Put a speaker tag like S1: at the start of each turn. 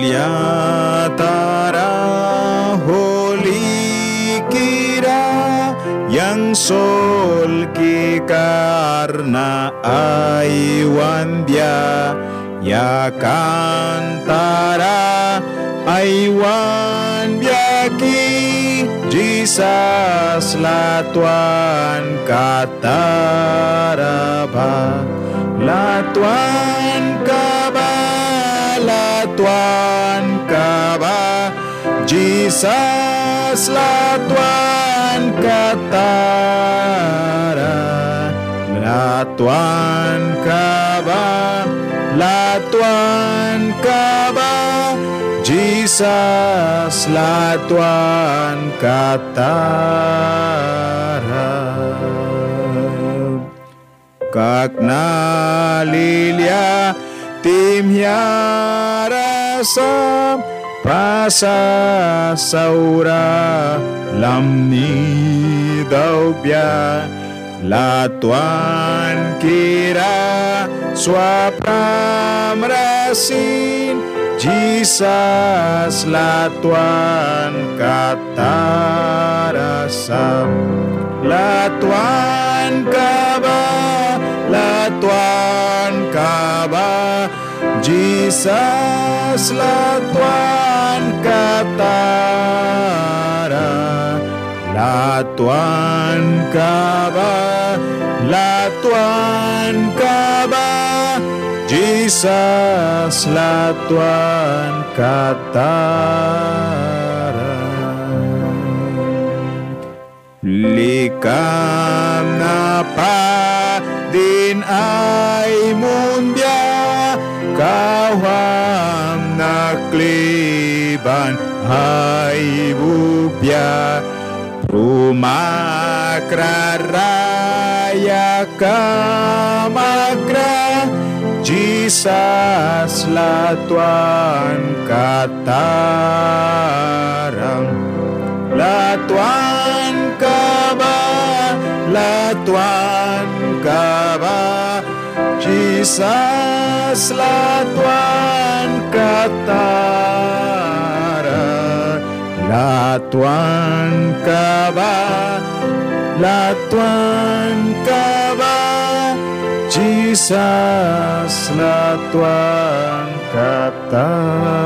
S1: Yatara holi kira yang sol ki karna aiwan dia ya kantara aiwan biaki Jesus latuan kataraba latuan kaba Jesus latuan katara latuan kaba Jesus latuan katara kakna lilia tim rasa prasa saura lamni daubya latuan kira swapram rasin Jesus latuan katarasam latuan kaba Jesus latuan katara latuan kaba Jesus latuan katara likam napa din ay mundia kawam nakliban ay bubya rumakraraya kamakra Jesus latuan katarang latuan kaba Jesus latuan katara latuan kaba Jesus latuan katara